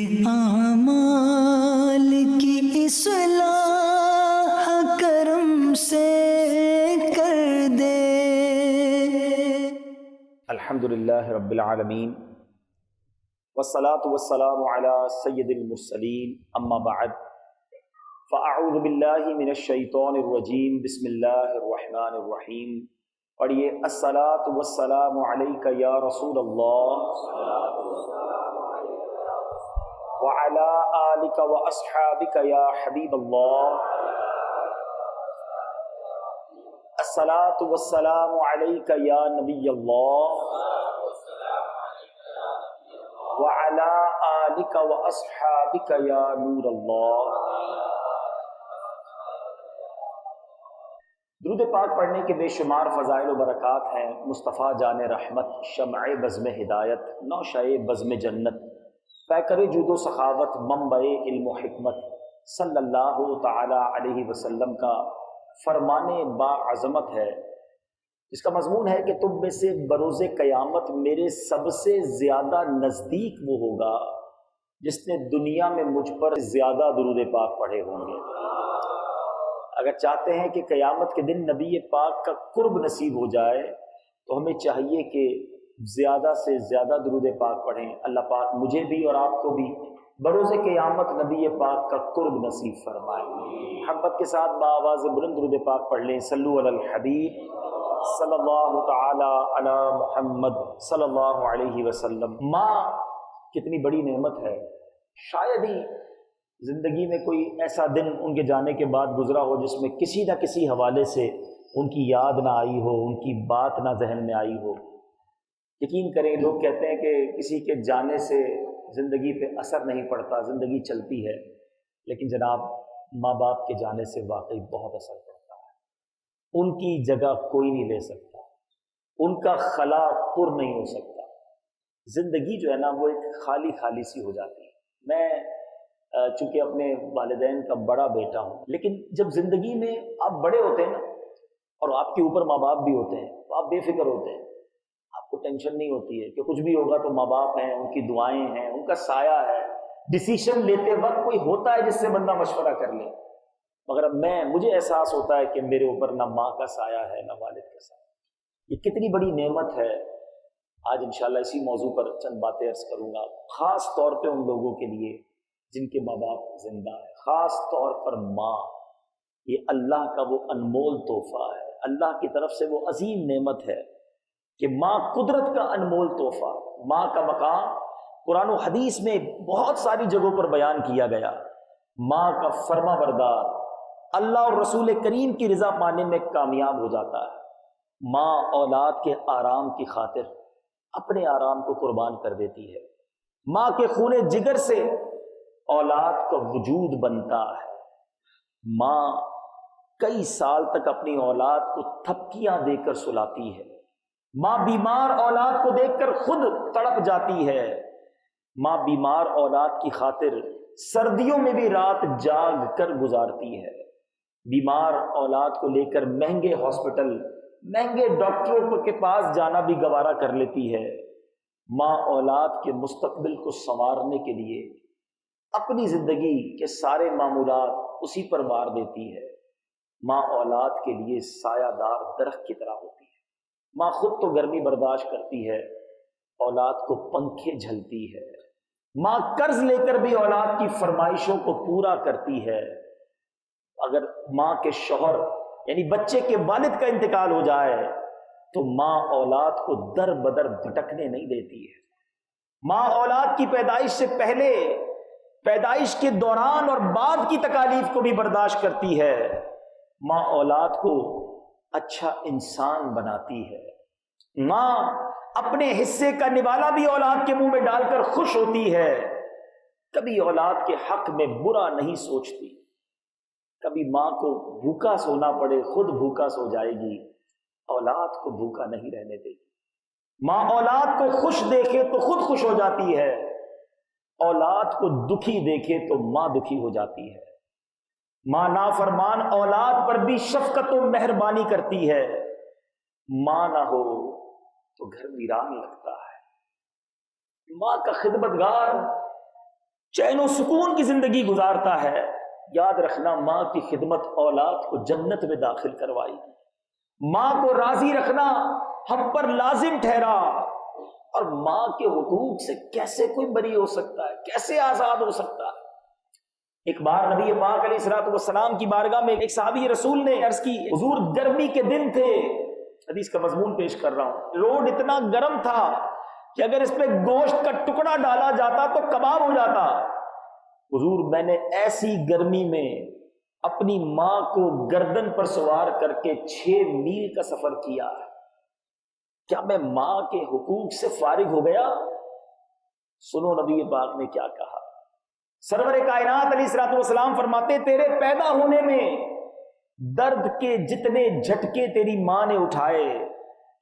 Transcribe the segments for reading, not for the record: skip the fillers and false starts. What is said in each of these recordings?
اعمال کی اصلاح کرم سے کر دے۔ الحمدللہ رب العالمین والصلاة والسلام علی سید المرسلین، اما بعد فاعوذ باللہ من الشیطان الرجیم، بسم اللہ الرحمن الرحیم۔ پڑھیے، الصلاۃ والسلام علیک یا رسول اللہ وعلی آلک واصحابک یا حبیب اللہ۔ الصلاۃ والسلام علیک یا نبی اللہ وعلی آلک واصحابک یا نور اللہ۔ درود پاک پڑھنے کے بے شمار فضائل و برکات ہیں۔ مصطفیٰ جان رحمت، شمع بزم ہدایت، نوشہ بزم جنت، پیکر جود و سخاوت، منبع علم و حکمت، صلی اللہ تعالی علیہ وسلم کا فرمان با عظمت ہے، جس کا مضمون ہے کہ تم میں سے بروز قیامت میرے سب سے زیادہ نزدیک وہ ہوگا جس نے دنیا میں مجھ پر زیادہ درود پاک پڑھے ہوں گے۔ اگر چاہتے ہیں کہ قیامت کے دن نبی پاک کا قرب نصیب ہو جائے تو ہمیں چاہیے کہ زیادہ سے زیادہ درود پاک پڑھیں۔ اللہ پاک مجھے بھی اور آپ کو بھی بروز قیامت نبی پاک کا قرب نصیب فرمائے۔ محبت کے ساتھ بآواز بلند درود پاک پڑھ لیں۔ صلو علی الحبیب صلی اللہ تعالی علی محمد صلی اللہ علیہ وسلم۔ ماں کتنی بڑی نعمت ہے۔ شاید ہی زندگی میں کوئی ایسا دن ان کے جانے کے بعد گزرا ہو جس میں کسی نہ کسی حوالے سے ان کی یاد نہ آئی ہو، ان کی بات نہ ذہن میں آئی ہو۔ یقین کریں، لوگ کہتے ہیں کہ کسی کے جانے سے زندگی پہ اثر نہیں پڑتا، زندگی چلتی ہے، لیکن جناب ماں باپ کے جانے سے واقعی بہت اثر پڑتا ہے۔ ان کی جگہ کوئی نہیں لے سکتا، ان کا خلا پر نہیں ہو سکتا۔ زندگی جو ہے نا وہ ایک خالی خالی سی ہو جاتی ہے۔ میں چونکہ اپنے والدین کا بڑا بیٹا ہوں، لیکن جب زندگی میں آپ بڑے ہوتے ہیں نا اور آپ کے اوپر ماں باپ بھی ہوتے ہیں تو آپ بے فکر ہوتے ہیں، آپ کو ٹینشن نہیں ہوتی ہے کہ کچھ بھی ہوگا تو ماں باپ ہیں، ان کی دعائیں ہیں، ان کا سایہ ہے۔ ڈیسیشن لیتے وقت کوئی ہوتا ہے جس سے بندہ مشورہ کر لے، مگر مجھے احساس ہوتا ہے کہ میرے اوپر نہ ماں کا سایہ ہے نہ والد کا سایہ۔ یہ کتنی بڑی نعمت ہے۔ آج انشاءاللہ اسی موضوع پر چند باتیں عرض کروں گا، خاص طور پہ ان لوگوں کے لیے جن کے ماں باپ زندہ ہے، خاص طور پر ماں۔ یہ اللہ کا وہ انمول تحفہ ہے، اللہ کی طرف سے وہ عظیم نعمت ہے کہ ماں قدرت کا انمول تحفہ۔ ماں کا مقام قرآن و حدیث میں بہت ساری جگہوں پر بیان کیا گیا۔ ماں کا فرما بردار اللہ اور رسول کریم کی رضا پانے میں کامیاب ہو جاتا ہے۔ ماں اولاد کے آرام کی خاطر اپنے آرام کو قربان کر دیتی ہے۔ ماں کے خون جگر سے اولاد کا وجود بنتا ہے۔ ماں کئی سال تک اپنی اولاد کو تھپکیاں دے کر سلاتی ہے۔ ماں بیمار اولاد کو دیکھ کر خود تڑپ جاتی ہے۔ ماں بیمار اولاد کی خاطر سردیوں میں بھی رات جاگ کر گزارتی ہے۔ بیمار اولاد کو لے کر مہنگے ہاسپٹل، مہنگے ڈاکٹروں کے پاس جانا بھی گوارا کر لیتی ہے۔ ماں اولاد کے مستقبل کو سنوارنے کے لیے اپنی زندگی کے سارے معمولات اسی پر وار دیتی ہے۔ ماں اولاد کے لیے سایہ دار درخت کی طرح ہوتی ہے۔ ماں خود تو گرمی برداشت کرتی ہے، اولاد کو پنکھے جھلتی ہے۔ ماں قرض لے کر بھی اولاد کی فرمائشوں کو پورا کرتی ہے۔ اگر ماں کے شوہر یعنی بچے کے والد کا انتقال ہو جائے تو ماں اولاد کو در بدر بھٹکنے نہیں دیتی ہے۔ ماں اولاد کی پیدائش سے پہلے، پیدائش کے دوران اور بعد کی تکالیف کو بھی برداشت کرتی ہے۔ ماں اولاد کو اچھا انسان بناتی ہے۔ ماں اپنے حصے کا نوالا بھی اولاد کے منہ میں ڈال کر خوش ہوتی ہے۔ کبھی اولاد کے حق میں برا نہیں سوچتی۔ کبھی ماں کو بھوکا سونا پڑے، خود بھوکا سو جائے گی، اولاد کو بھوکا نہیں رہنے دے گی۔ ماں اولاد کو خوش دیکھے تو خود خوش ہو جاتی ہے، اولاد کو دکھی دیکھے تو ماں دکھی ہو جاتی ہے۔ ماں نافرمان اولاد پر بھی شفقت و مہربانی کرتی ہے۔ ماں نہ ہو تو گھر ویران لگتا ہے۔ ماں کا خدمتگار چین و سکون کی زندگی گزارتا ہے، یاد رکھنا ماں کی خدمت اولاد کو جنت میں داخل کروائی، ماں کو راضی رکھنا ہم پر لازم ٹھہرا، اور ماں کے حقوق سے کیسے کوئی بری ہو سکتا ہے، کیسے آزاد ہو سکتا ہے؟ ایک بار نبی پاک علیہ الصلوۃ والسلام کی بارگاہ میں ایک صحابی رسول نے عرض کی، حضور گرمی کے دن تھے، حدیث کا مضمون پیش کر رہا ہوں، روڈ اتنا گرم تھا کہ اگر اس پہ گوشت کا ٹکڑا ڈالا جاتا تو کباب ہو جاتا، حضور میں نے ایسی گرمی میں اپنی ماں کو گردن پر سوار کر کے 6 میل کا سفر کیا، کیا میں ماں کے حقوق سے فارغ ہو گیا؟ سنو نبی پاک نے کیا کہا، سرور کائنات علیہ الصلوۃ والسلام فرماتے، تیرے پیدا ہونے میں درد کے جتنے جھٹکے تیری ماں نے اٹھائے،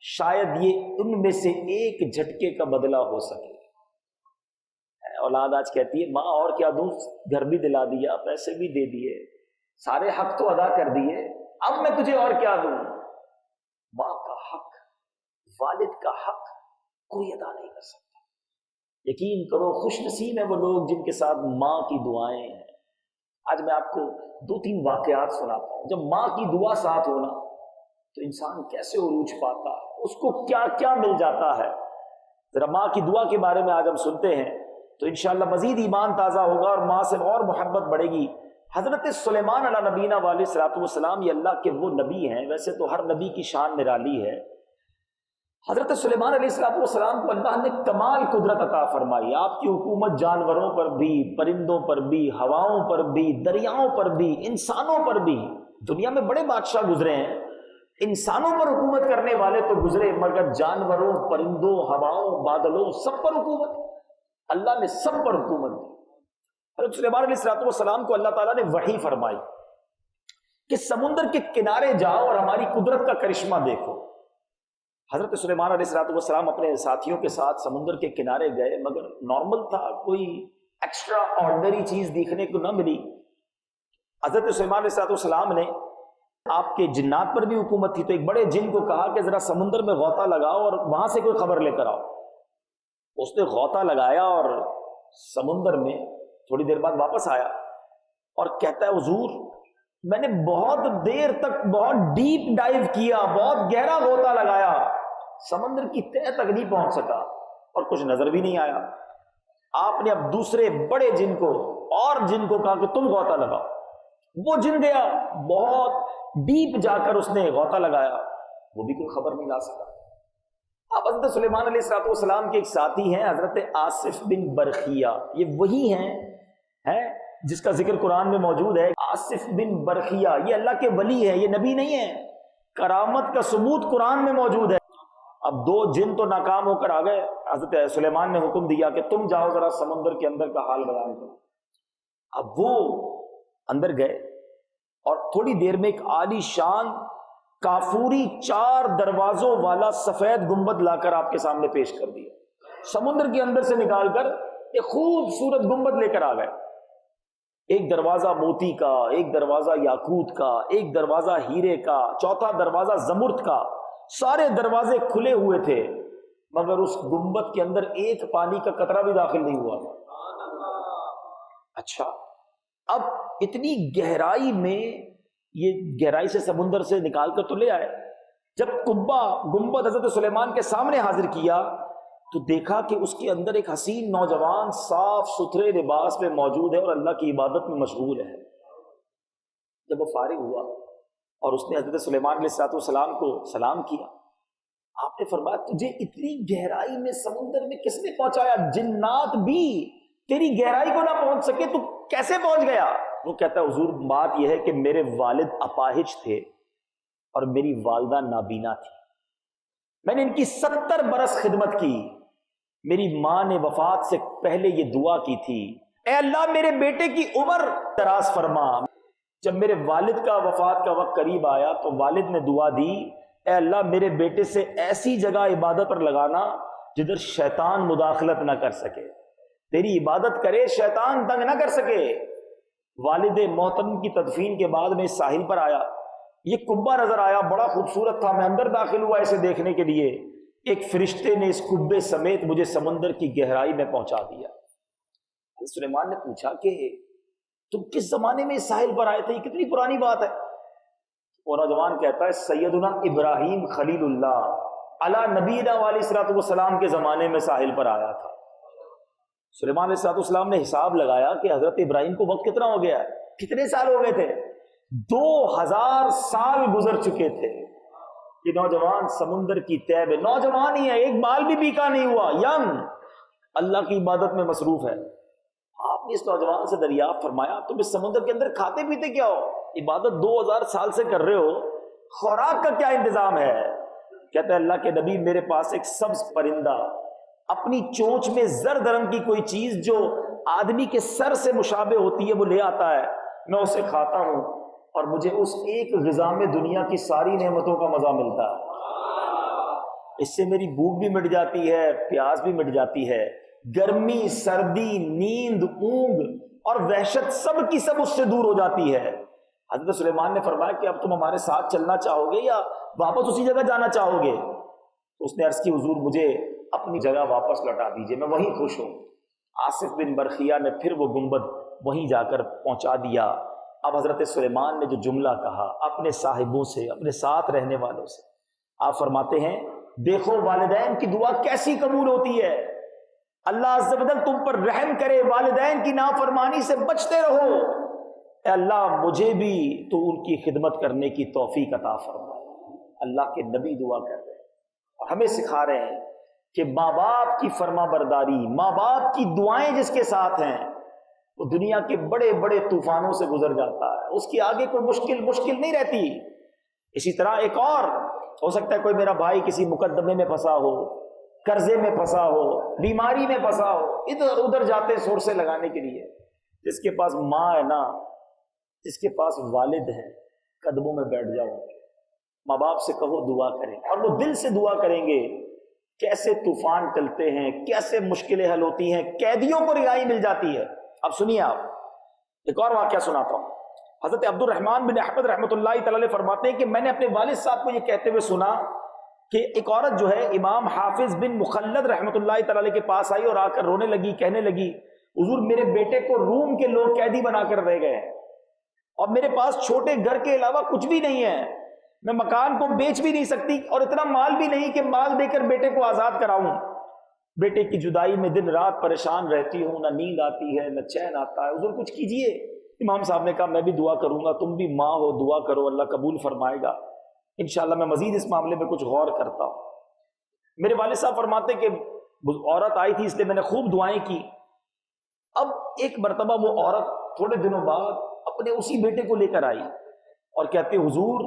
شاید یہ ان میں سے ایک جھٹکے کا بدلہ ہو سکے۔ اولاد آج کہتی ہے، ماں اور کیا دوں، گھر بھی دلا دیا، پیسے بھی دے دیے، سارے حق تو ادا کر دیے، اب میں تجھے اور کیا دوں؟ ماں کا حق، والد کا حق کوئی ادا نہیں کر سکتا۔ یقین کرو خوش نصیب ہیں وہ لوگ جن کے ساتھ ماں کی دعائیں ہیں۔ آج میں آپ کو 2-3 واقعات سناتا ہوں، جب ماں کی دعا ساتھ ہونا تو انسان کیسے عروج پاتا ہے، اس کو کیا کیا مل جاتا ہے۔ ذرا ماں کی دعا کے بارے میں آج ہم سنتے ہیں تو انشاءاللہ مزید ایمان تازہ ہوگا اور ماں سے اور محبت بڑھے گی۔ حضرت سلیمان علیہ نبینا علیہ الصلوۃ والسلام یہ اللہ کے وہ نبی ہیں، ویسے تو ہر نبی کی شان نرالی ہے۔ حضرت سلیمان علیہ الصلوۃ والسلام کو اللہ نے کمال قدرت عطا فرمائی، آپ کی حکومت جانوروں پر بھی، پرندوں پر بھی، ہواؤں پر بھی، دریاؤں پر بھی، انسانوں پر بھی۔ دنیا میں بڑے بادشاہ گزرے ہیں، انسانوں پر حکومت کرنے والے تو گزرے، مگر جانوروں، پرندوں، ہواؤں، بادلوں، سب پر حکومت، اللہ نے سب پر حکومت دی۔ حضرت سلیمان علیہ الصلوۃ والسلام کو اللہ تعالیٰ نے وحی فرمائی کہ سمندر کے کنارے جاؤ اور ہماری قدرت کا کرشمہ دیکھو۔ حضرت سلیمان علیہ الصلوۃ والسلام اپنے ساتھیوں کے ساتھ سمندر کے کنارے گئے، مگر نارمل تھا، کوئی ایکسٹرا آرڈنری چیز دیکھنے کو نہ ملی۔ حضرت سلیمان علیہ الصلوۃ والسلام نے آپ کے جنات پر بھی حکومت تھی، تو ایک بڑے جن کو کہا کہ ذرا سمندر میں غوطہ لگاؤ اور وہاں سے کوئی خبر لے کر آؤ۔ اس نے غوطہ لگایا اور سمندر میں تھوڑی دیر بعد واپس آیا اور کہتا ہے، حضور میں نے بہت دیر تک بہت ڈیپ ڈائیو کیا، بہت گہرا غوطہ لگایا، سمندر کی تہہ تک نہیں پہنچ سکا اور کچھ نظر بھی نہیں آیا۔ آپ نے اب دوسرے بڑے جن کو اور جن کو کہا کہ تم غوطہ لگاؤ۔ وہ جن گیا، بہت ڈیپ جا کر اس نے غوطہ لگایا، وہ بھی کوئی خبر نہیں لا سکا۔ اب حضرت سلیمان علیہ الصلوۃ والسلام کے ایک ساتھی ہیں حضرت آصف بن برخیہ، یہ وہی ہیں جس کا ذکر قرآن میں موجود ہے۔ آصف بن برخیہ یہ اللہ کے ولی ہے، یہ نبی نہیں ہے، کرامت کا ثبوت قرآن میں موجود ہے۔ اب 2 جن تو ناکام ہو کر آ گئے، حضرت سلیمان نے حکم دیا کہ تم جاؤ ذرا سمندر کے اندر کا حال بیان کرو۔ اب وہ اندر گئے اور تھوڑی دیر میں ایک عالی شان کافوری 4 دروازوں والا سفید گنبد لا کر آپ کے سامنے پیش کر دیا۔ سمندر کے اندر سے نکال کر ایک خوبصورت گنبد لے کر آ گئے، ایک دروازہ موتی کا، ایک دروازہ یاقوت کا، ایک دروازہ ہیرے کا، چوتھا دروازہ زمرد کا، سارے دروازے کھلے ہوئے تھے، مگر اس گنبد کے اندر ایک پانی کا قطرہ بھی داخل نہیں ہوا تھا۔ اچھا، اب اتنی گہرائی میں، یہ گہرائی سے سمندر سے نکال کر تو لے آئے، جب گنبد حضرت سلیمان کے سامنے حاضر کیا تو دیکھا کہ اس کے اندر ایک حسین نوجوان صاف ستھرے لباس میں موجود ہے اور اللہ کی عبادت میں مشغول ہے۔ جب وہ فارغ ہوا اور اس نے حضرت سلیمان علیہ السلام کو سلام کیا، آپ نے فرمایا تجھے اتنی گہرائی میں سمندر میں کس نے پہنچایا؟ جنات بھی تیری گہرائی کو نہ پہنچ سکے، تو کیسے پہنچ گیا؟ وہ کہتا ہے حضور بات یہ ہے کہ میرے والد اپاہج تھے اور میری والدہ نابینا تھی، میں نے ان کی 70 برس خدمت کی، میری ماں نے وفات سے پہلے یہ دعا کی تھی، اے اللہ میرے بیٹے کی عمر دراز فرما۔ جب میرے والد کا وفات کا وقت قریب آیا تو والد نے دعا دی، اے اللہ میرے بیٹے سے ایسی جگہ عبادت پر لگانا جدھر شیطان مداخلت نہ کر سکے، تیری عبادت کرے شیطان تنگ نہ کر سکے۔ والد محترم کی تدفین کے بعد میں ساحل پر آیا، یہ قبہ نظر آیا، بڑا خوبصورت تھا، میں اندر داخل ہوا اسے دیکھنے کے لیے، ایک فرشتے نے اس قبے سمیت مجھے سمندر کی گہرائی میں پہنچا دیا۔ سلیمان نے پوچھا کہ تم کس زمانے میں اس ساحل پر آئے تھے، یہ کتنی پرانی بات ہے؟ وہ نوجوان کہتا ہے سیدنا ابراہیم خلیل اللہ علی نبینا علیہ الصلوۃ والسلام کے زمانے میں ساحل پر آیا تھا۔ سلیمان علیہ الصلوۃ والسلام نے حساب لگایا کہ حضرت ابراہیم کو وقت کتنا ہو گیا ہے، کتنے سال ہو گئے تھے؟ 2000 سال گزر چکے تھے۔ یہ نوجوان سمندر کی تہہ میں، نوجوان ہی ہے، ایک بال بھی بیکا نہیں ہوا، ینگ، اللہ کی عبادت میں مصروف ہے۔ آپ نے اس نوجوان سے دریافت فرمایا تم اس سمندر کے اندر کھاتے پیتے کیا ہو؟ عبادت 2000 سال سے کر رہے ہو، خوراک کا کیا انتظام ہے؟ کہتے ہیں اللہ کے نبی میرے پاس ایک سبز پرندہ اپنی چونچ میں زرد رنگ کی کوئی چیز جو آدمی کے سر سے مشابہ ہوتی ہے وہ لے آتا ہے، میں اسے کھاتا ہوں اور مجھے اس ایک غذا میں دنیا کی ساری نعمتوں کا مزہ ملتا ہے۔ اس سے میری بھوک بھی مٹ جاتی ہے، پیاس بھی مٹ جاتی ہے، گرمی، سردی، نیند، اونگ اور وحشت سب کی سب اس سے دور ہو جاتی ہے۔ حضرت سلیمان نے فرمایا کہ اب تم ہمارے ساتھ چلنا چاہو گے یا واپس اسی جگہ جانا چاہو گے؟ اس نے عرض کی حضور مجھے اپنی جگہ واپس لوٹا دیجئے، میں وہیں خوش ہوں۔ آصف بن برخیہ نے پھر وہ گنبد وہیں جا کر پہنچا دیا۔ اب حضرت سلیمان نے جو جملہ کہا اپنے صاحبوں سے، اپنے ساتھ رہنے والوں سے، آپ فرماتے ہیں دیکھو والدین کی دعا کیسی قبول ہوتی ہے، اللہ عز و جل تم پر رحم کرے، والدین کی نافرمانی سے بچتے رہو، اے اللہ مجھے بھی تو ان کی خدمت کرنے کی توفیق عطا فرما۔ اللہ کے نبی دعا کر رہے ہیں اور ہمیں سکھا رہے ہیں کہ ماں باپ کی فرما برداری، ماں باپ کی دعائیں جس کے ساتھ ہیں وہ دنیا کے بڑے بڑے طوفانوں سے گزر جاتا ہے، اس کی آگے کوئی مشکل نہیں رہتی۔ اسی طرح ایک اور ہو سکتا ہے کوئی میرا بھائی کسی مقدمے میں پھنسا ہو، قرضے میں پھنسا ہو، بیماری میں پھنسا ہو، ادھر ادھر جاتے سورسیں لگانے کے لیے، جس کے پاس ماں ہے نا، جس کے پاس والد ہیں، قدموں میں بیٹھ جاؤ، ماں باپ سے کہو دعا کریں، اور وہ دل سے دعا کریں گے۔ کیسے طوفان ٹلتے ہیں، کیسے مشکلیں حل ہوتی ہیں، قیدیوں کو رہائی مل جاتی ہے۔ اب سنیے، آپ ایک اور واقعہ سناتا ہوں۔ حضرت عبد الرحمن بن احمد رحمۃ اللہ تعالی علیہ فرماتے ہیں کہ میں نے اپنے والد صاحب کو یہ کہتے ہوئے سنا کہ ایک عورت جو ہے امام حافظ بن مخلد رحمۃ اللہ تعالی علیہ کے پاس آئی اور آ کر رونے لگی، کہنے لگی حضور میرے بیٹے کو روم کے لوگ قیدی بنا کر رہ گئے ہیں اور میرے پاس چھوٹے گھر کے علاوہ کچھ بھی نہیں ہے، میں مکان کو بیچ بھی نہیں سکتی اور اتنا مال بھی نہیں کہ مال دے کر بیٹے کو آزاد کراؤں، بیٹے کی جدائی میں دن رات پریشان رہتی ہوں، نہ نیند آتی ہے نہ چین آتا ہے، حضور کچھ کیجئے۔ امام صاحب نے کہا میں بھی دعا کروں گا، تم بھی ماں ہو، دعا کرو، اللہ قبول فرمائے گا انشاءاللہ، میں مزید اس معاملے میں کچھ غور کرتا ہوں۔ میرے والد صاحب فرماتے کہ عورت آئی تھی اس لیے میں نے خوب دعائیں کی۔ اب ایک مرتبہ وہ عورت تھوڑے دنوں بعد اپنے اسی بیٹے کو لے کر آئی اور کہتے حضور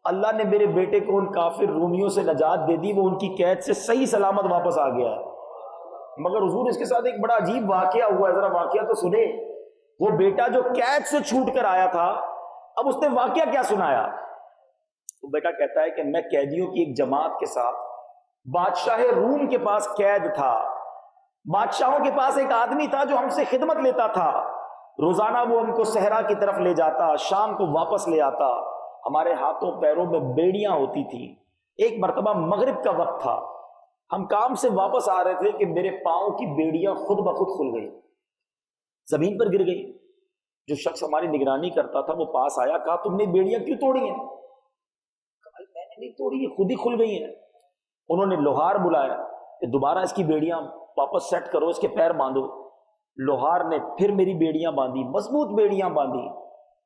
اللہ نے میرے بیٹے کو ان کافر رومیوں سے نجات دے دی، وہ ان کی قید سے صحیح سلامت واپس آ گیا ہے، مگر حضور اس کے ساتھ ایک بڑا عجیب واقعہ ہوا ہے، ذرا واقعہ تو سنے۔ وہ بیٹا جو قید سے چھوٹ کر آیا تھا اب اس نے واقعہ کیا سنایا؟ وہ بیٹا کہتا ہے کہ میں قیدیوں کی ایک جماعت کے ساتھ بادشاہ روم کے پاس قید تھا، بادشاہوں کے پاس ایک آدمی تھا جو ہم سے خدمت لیتا تھا، روزانہ وہ ہم کو صحرا کی طرف لے جاتا، شام کو واپس لے آتا، ہمارے ہاتھوں پیروں میں بیڑیاں ہوتی تھی۔ ایک مرتبہ مغرب کا وقت تھا، ہم کام سے واپس آ رہے تھے کہ میرے پاؤں کی بیڑیاں خود بخود کھل گئی، زمین پر گر گئی۔ جو شخص ہماری نگرانی کرتا تھا وہ پاس آیا، کہا تم نے بیڑیاں کیوں توڑی ہیں؟ کہا میں نے نہیں توڑی، یہ خود ہی کھل گئی ہیں۔ انہوں نے لوہار بلایا کہ دوبارہ اس کی بیڑیاں واپس سیٹ کرو، اس کے پیر باندھو۔ لوہار نے پھر میری بیڑیاں باندھی، مضبوط بیڑیاں باندھی،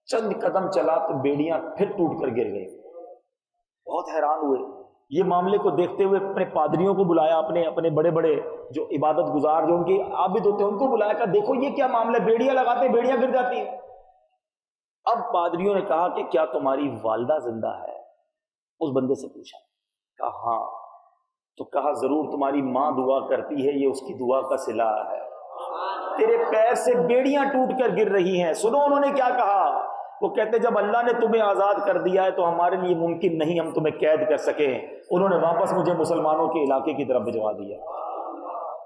چند قدم چلا تو بیڑیاں پھر ٹوٹ کر گر گئی۔ بہت حیران ہوئے، یہ معاملے کو دیکھتے ہوئے اپنے پادریوں کو بلایا، اپنے بڑے بڑے جو عبادت گزار جو ان کے عابد ہوتے ہیں ان کو بلایا، کہا دیکھو یہ کیا معاملہ ہے، بیڑیاں لگاتے ہیں بیڑیاں گر جاتی ہیں۔ اب پادریوں نے کہا کہ کیا تمہاری والدہ زندہ ہے؟ اس بندے سے پوچھا، کہا ہاں، تو کہا ضرور تمہاری ماں دعا کرتی ہے، یہ اس کی دعا کا صلہ ہے، تیرے پیر سے بیڑیاں ٹوٹ کر گر رہی ہیں۔ سنو انہوں نے کیا کہا، وہ کہتے جب اللہ نے تمہیں آزاد کر دیا ہے تو ہمارے لیے ممکن نہیں ہم تمہیں قید کر سکیں، انہوں نے واپس مجھے مسلمانوں کے علاقے کی طرف بھجوا دیا۔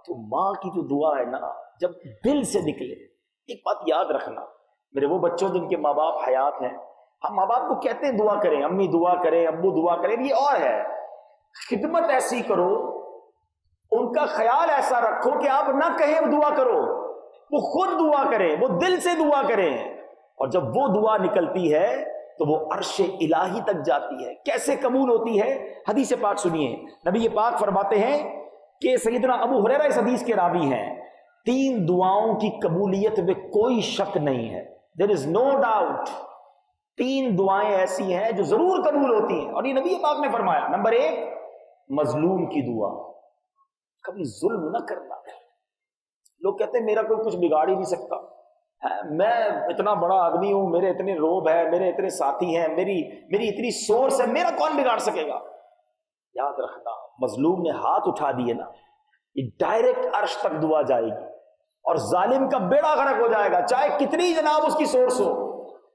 تو ماں کی جو دعا ہے نا جب دل سے نکلے، ایک بات یاد رکھنا میرے وہ بچوں جن کے ماں باپ حیات ہیں، ہم ماں باپ کو کہتے ہیں دعا کریں، امی دعا کریں، ابو دعا کریں، یہ اور ہے خدمت ایسی کرو، ان کا خیال ایسا رکھو کہ آپ نہ کہیں دعا کرو، وہ خود دعا کریں، وہ دل سے دعا کریں، اور جب وہ دعا نکلتی ہے تو وہ عرش الہی تک جاتی ہے۔ کیسے قبول ہوتی ہے؟ حدیث پاک سنیے، نبی پاک فرماتے ہیں کہ سیدنا ابو ہریرہ اس حدیث کے راوی ہیں، 3 دعاؤں کی قبولیت میں کوئی شک نہیں ہے، there is no doubt۔ 3 دعائیں ایسی ہیں جو ضرور قبول ہوتی ہیں، اور یہ نبی پاک نے فرمایا۔ نمبر 1، مظلوم کی دعا، کبھی ظلم نہ کرنا۔ لوگ کہتے ہیں میرا کوئی کچھ بگاڑ ہی نہیں سکتا، میں اتنا بڑا آدمی ہوں، میرے اتنے روب ہے، میرے اتنے ساتھی ہیں، میری اتنی سورس ہے، میرا کون بگاڑ سکے گا؟ یاد رکھنا، مظلوم نے ہاتھ اٹھا دیے نا، یہ ڈائریکٹ عرش تک دعا جائے گی، اور ظالم کا بیڑا غرق ہو جائے گا، چاہے کتنی جناب اس کی سورس ہو۔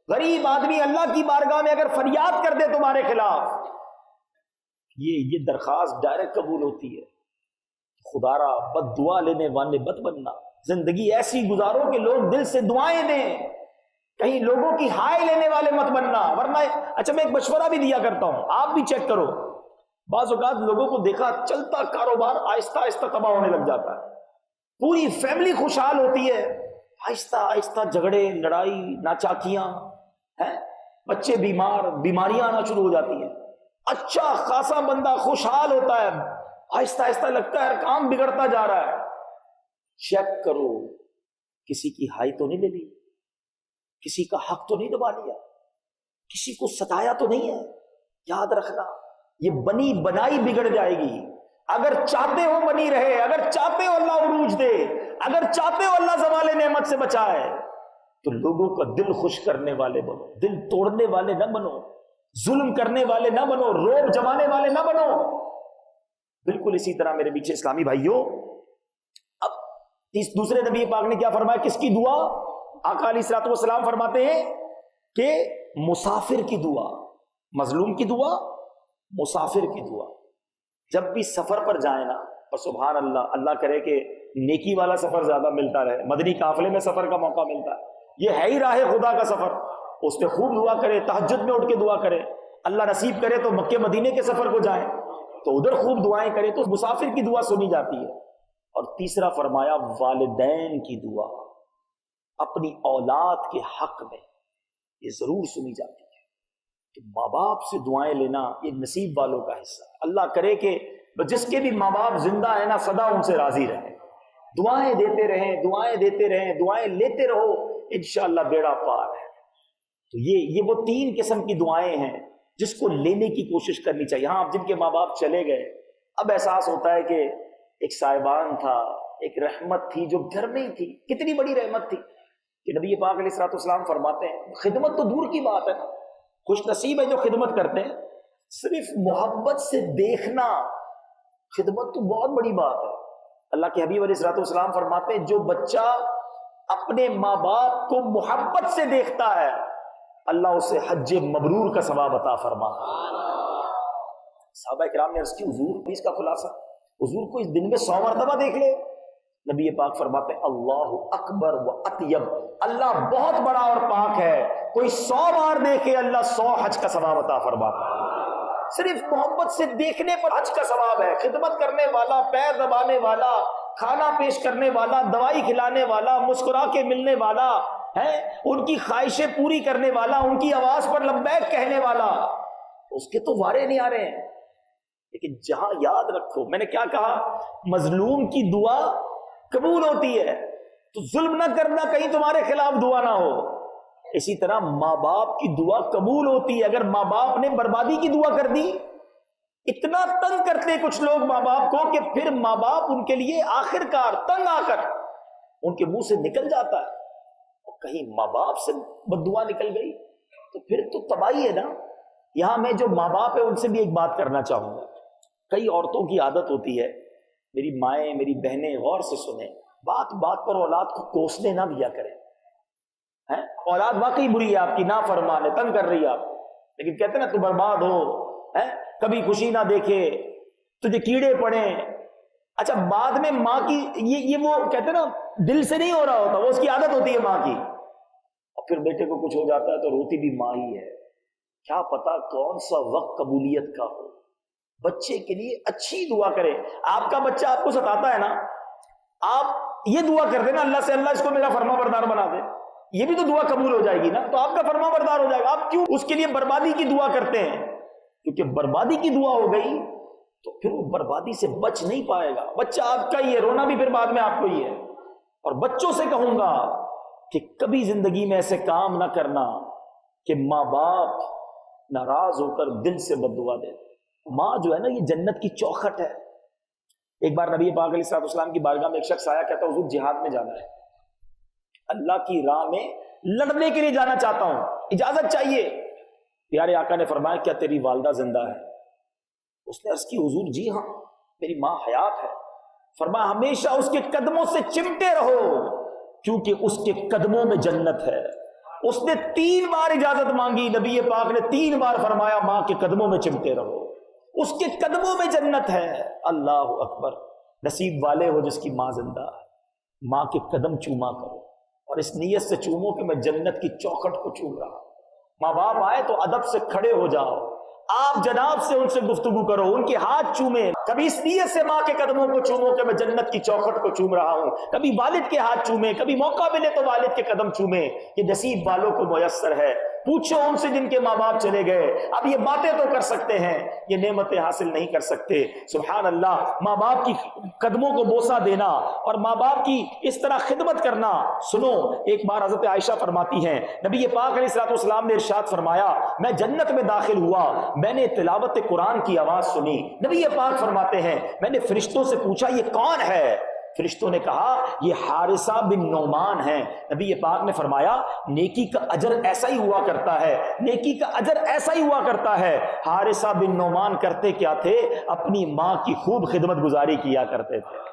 غریب آدمی اللہ کی بارگاہ میں اگر فریاد کر دے تمہارے خلاف، یہ درخواست ڈائریکٹ قبول ہوتی ہے۔ خدا را بد دعا لینے والے مت بننا، زندگی ایسی گزارو کہ لوگ دل سے دعائیں دیں، کہیں لوگوں کی ہائے لینے والے مت بننا، ورنہ اچھا میں ایک مشورہ بھی دیا کرتا ہوں، آپ بھی چیک کرو، بعض اوقات لوگوں کو دیکھا چلتا کاروبار آہستہ آہستہ تباہ ہونے لگ جاتا ہے، پوری فیملی خوشحال ہوتی ہے، آہستہ آہستہ جھگڑے، لڑائی، ناچاکیاں ہیں، بچے بیمار، بیماریاں آنا شروع ہو جاتی ہیں، اچھا خاصا بندہ خوشحال ہوتا ہے، آہستہ آہستہ لگتا ہے کام بگڑتا جا رہا ہے۔ چیک کرو کسی کی ہائی تو نہیں لے لی، کسی کا حق تو نہیں دبا لیا، کسی کو ستایا تو نہیں ہے۔ یاد رکھنا یہ بنی بنائی بگڑ جائے گی۔ اگر چاہتے ہو بنی رہے، اگر چاہتے ہو اللہ عروج دے، اگر چاہتے ہو اللہ زوال نعمت سے بچائے، تو لوگوں کا دل خوش کرنے والے بنو، دل توڑنے والے نہ بنو، ظلم کرنے والے نہ بنو، روب جمانے والے نہ بنو۔ بالکل اسی طرح میرے پیچھے اسلامی بھائیوں، اب دوسرے نبی پاک نے کیا فرمایا؟ کس کی دعا؟ آقا علیہ الصلوۃ والسلام فرماتے ہیں کہ مسافر کی دعا، مظلوم کی دعا، مسافر کی دعا۔ جب بھی سفر پر جائیں نا، اور سبحان اللہ، اللہ کرے کہ نیکی والا سفر زیادہ ملتا رہے، مدنی قافلے میں سفر کا موقع ملتا ہے، یہ ہے ہی راہ خدا کا سفر، اس پہ خوب دعا کرے، تہجد میں اٹھ کے دعا کرے، اللہ نصیب کرے تو مکے مدینے کے سفر کو جائیں تو ادھر خوب دعائیں کرے تو مسافر کی دعا سنی جاتی ہے۔ اور تیسرا فرمایا والدین کی دعا، اپنی اولاد کے حق میں یہ ضرور سنی جاتی ہے کہ ماں باپ سے دعائیں لینا یہ نصیب والوں کا حصہ ہے۔ اللہ کرے کہ جس کے بھی ماں باپ زندہ ہے نا، سدا ان سے راضی رہیں، دعائیں دیتے رہیں، دعائیں دیتے رہیں، دعائیں لیتے رہو، انشاءاللہ بیڑا پار ہے۔ تو یہ وہ 3 قسم کی دعائیں ہیں جس کو لینے کی کوشش کرنی چاہیے۔ ہاں، اب جن کے ماں باپ چلے گئے، اب احساس ہوتا ہے کہ ایک صاحبان تھا، ایک رحمت تھی جو گھر میں ہی تھی، کتنی بڑی رحمت تھی کہ نبی پاک علیہ الصلوۃ والسلام فرماتے ہیں، خدمت تو دور کی بات ہے نا، خوش نصیب ہے جو خدمت کرتے ہیں، صرف محبت سے دیکھنا خدمت تو بہت بڑی بات ہے۔ اللہ کے حبیب علیہ الصلوۃ والسلام فرماتے ہیں جو بچہ اپنے ماں باپ کو محبت سے دیکھتا ہے، اللہ اسے حج مبرور کا ثواب عطا فرماتا ہے۔ صحابہ کرام نے عرض کی حضور اس کا خلاصہ، حضور کو اس دن میں 100 مرتبہ دیکھ لے؟ نبی پاک فرماتے ہیں اللہ اکبر و اطیب، اللہ بہت بڑا اور پاک ہے، کوئی 100 بار دیکھے اللہ 100 حج کا ثواب عطا فرماتا ہے۔ صرف محبت سے دیکھنے پر حج کا ثواب ہے۔ خدمت کرنے والا، پیر دبانے والا، کھانا پیش کرنے والا، دوائی کھلانے والا، مسکرا کے ملنے والا ہے، ان کی خواہشیں پوری کرنے والا، ان کی آواز پر لبیک کہنے والا، اس کے تو وارے نہیں آ رہے ہیں۔ لیکن جہاں یاد رکھو، میں نے کیا کہا، مظلوم کی دعا قبول ہوتی ہے، تو ظلم نہ کرنا کہیں تمہارے خلاف دعا نہ ہو۔ اسی طرح ماں باپ کی دعا قبول ہوتی ہے۔ اگر ماں باپ نے بربادی کی دعا کر دی، اتنا تنگ کرتے کچھ لوگ ماں باپ کو کہ پھر ماں باپ ان کے لیے آخر کار تنگ آ کر ان کے منہ سے نکل جاتا ہے، اور کہیں ماں باپ سے بد دعا نکل گئی تو پھر تو تباہی ہے نا۔ یہاں میں جو ماں باپ ہے ان سے بھی ایک بات کرنا چاہوں گا۔ کئی عورتوں کی عادت ہوتی ہے، میری مائیں، میری بہنیں غور سے سنیں، بات بات پر اولاد کو کوسنے نہ دیا کریں۔ اولاد واقعی بری ہے، آپ کی نافرمان ہے، تنگ کر رہی ہے آپ، لیکن کہتے ہیں نا تو برباد ہو، کبھی خوشی نہ دیکھے، تجھے کیڑے پڑیں۔ اچھا بعد میں ماں کی یہ وہ کہتے ہیں نا دل سے نہیں ہو رہا ہوتا، وہ اس کی عادت ہوتی ہے ماں کی، اور پھر بیٹے کو کچھ ہو جاتا ہے تو روتی بھی ماں ہی ہے۔ کیا پتا کون سا وقت قبولیت کا ہو۔ بچے کے لیے اچھی دعا کرے۔ آپ کا بچہ آپ کو ستاتا ہے نا، آپ یہ دعا کر دینا اللہ سے، اللہ اس کو میرا فرما بردار بنا دے، یہ بھی تو دعا قبول ہو جائے گی نا، تو آپ کا فرما بردار ہو جائے گا۔ آپ کیوں اس کے لیے بربادی کی دعا کرتے ہیں؟ کیونکہ بربادی کی دعا ہو گئی تو پھر وہ بربادی سے بچ نہیں پائے گا۔ بچہ آپ کا ہی ہے، رونا بھی پھر بعد میں آپ کو ہی ہے۔ اور بچوں سے کہوں گا کہ کبھی زندگی میں ایسے کام نہ کرنا کہ ماں باپ ناراض ہو کر دل سے بد دعا دے۔ ماں جو ہے نا یہ جنت کی چوکھٹ ہے۔ ایک بار نبی پاک علیہ الصلوۃ والسلام کی بارگاہ میں ایک شخص آیا، کہتا حضور جہاد میں جانا ہے، اللہ کی راہ میں لڑنے کے لیے جانا چاہتا ہوں، اجازت چاہیے۔ پیارے آقا نے فرمایا کیا تیری والدہ زندہ ہے؟ اس نے عرض کی حضور جی ہاں میری ماں حیات ہے۔ فرمایا ہمیشہ اس کے قدموں سے چمٹے رہو کیونکہ اس کے قدموں میں جنت ہے۔ اس نے 3 بار اجازت مانگی، نبی پاک نے 3 بار فرمایا ماں کے قدموں میں چمٹے رہو، اس کے قدموں میں جنت ہے۔ اللہ اکبر، نصیب والے ہو جس کی ماں زندہ ہے، ماں کے قدم چوما کرو اور اس نیت سے چومو کہ میں جنت کی چوکھٹ کو چوم رہا۔ ماں باپ آئے تو ادب سے کھڑے ہو جاؤ، آپ جناب سے ان سے گفتگو کرو، ان کے ہاتھ چومیں، کبھی اس نیت سے ماں کے قدموں کو چومو کہ میں جنت کی چوکھٹ کو چوم رہا ہوں، کبھی والد کے ہاتھ چومیں، کبھی موقع ملے تو والد کے قدم چومیں۔ یہ نصیب والوں کو میسر ہے۔ پوچھو ان سے جن کے ماں باپ چلے گئے، اب یہ باتیں تو کر سکتے ہیں، یہ نعمتیں حاصل نہیں کر سکتے۔ سبحان اللہ، ماں باپ کی قدموں کو بوسہ دینا اور ماں باپ کی اس طرح خدمت کرنا۔ سنو، ایک بار حضرت عائشہ فرماتی ہیں نبی پاک علیہ الصلوۃ والسلام نے ارشاد فرمایا میں جنت میں داخل ہوا، میں نے تلاوت قرآن کی آواز سنی۔ نبی پاک فرماتے ہیں میں نے فرشتوں سے پوچھا یہ کون ہے؟ فرشتوں نے کہا یہ حارثہ بن نعمان ہیں۔ نبی پاک نے فرمایا نیکی کا اجر ایسا ہی ہوا کرتا ہے، نیکی کا اجر ایسا ہی ہوا کرتا ہے۔ حارثہ بن نعمان کرتے کیا تھے؟ اپنی ماں کی خوب خدمت گزاری کیا کرتے تھے۔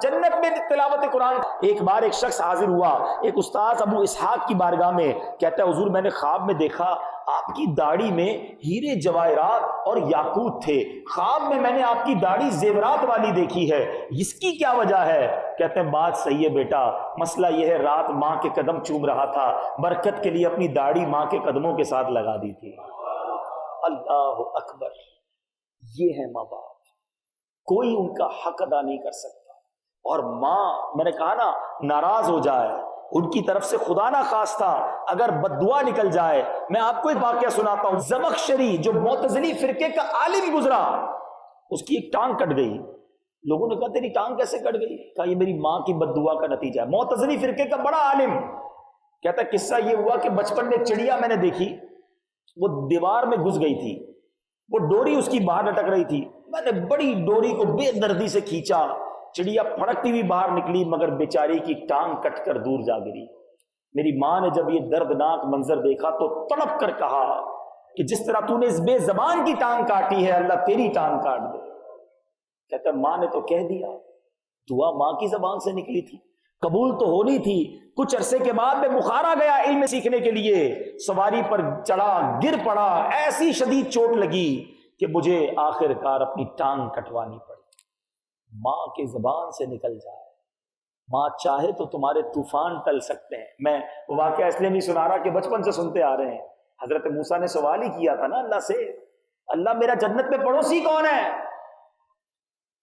جنت میں تلاوت قرآن۔ ایک بار ایک شخص حاضر ہوا ایک استاذ ابو اسحاق کی بارگاہ میں، کہتا ہے حضور میں نے خواب میں دیکھا آپ کی داڑھی میں ہیرے جواہرات اور یاقوت تھے، خواب میں نے آپ کی داڑھی زیورات والی دیکھی ہے، اس کی کیا وجہ ہے؟ کہتے ہیں بات صحیح ہے بیٹا، مسئلہ یہ ہے رات ماں کے قدم چوم رہا تھا، برکت کے لیے اپنی داڑھی ماں کے قدموں کے ساتھ لگا دی تھی۔ اللہ اکبر، یہ ہے ماں باپ، کوئی ان کا حق ادا نہیں کر سکتا۔ اور ماں میں نے کہا نا ناراض ہو جائے، ان کی طرف سے خدا نہ خواستہ اگر بد دعا نکل جائے۔ میں آپ کو ایک واقعہ سناتا ہوں، زمخشری جو معتزلی فرقے کا عالم گزرا، اس کی ایک ٹانگ کٹ گئی۔ لوگوں نے کہا تیری ٹانگ کیسے کٹ گئی؟ کہا یہ میری ماں کی بد دعا کا نتیجہ ہے۔ معتزلی فرقے کا بڑا عالم کہتا ہے قصہ یہ ہوا کہ بچپن میں چڑیا میں نے دیکھی، وہ دیوار میں گھس گئی تھی، وہ ڈوری اس کی باہر لٹک رہی تھی، میں نے بڑی ڈوری کو بے دردی سے کھینچا، چڑیا پھڑکتی ہوئی باہر نکلی مگر بیچاری کی ٹانگ کٹ کر دور جا گری۔ میری ماں نے جب یہ دردناک منظر دیکھا تو تڑپ کر کہا کہ جس طرح تو نے اس بے زبان کی ٹانگ کاٹی ہے اللہ تیری ٹانگ کاٹ دے۔ کہتا ماں نے تو کہہ دیا، دعا ماں کی زبان سے نکلی تھی، قبول تو ہونی تھی۔ کچھ عرصے کے بعد میں بخار آ گیا علم سیکھنے کے لیے، سواری پر چڑھا، گر پڑا، ایسی شدید چوٹ لگی کہ مجھے آخر کار اپنی ٹانگ کٹوانی پڑی۔ ماں کی زبان سے نکل جائے، ماں چاہے تو تمہارے طوفان ٹل سکتے ہیں۔ میں واقعہ اس لیے نہیں سنا رہا کہ بچپن سے سنتے آ رہے ہیں، حضرت موسیٰ نے سوال ہی کیا تھا نا اللہ سے، اللہ میرا جنت میں پڑوسی کون ہے؟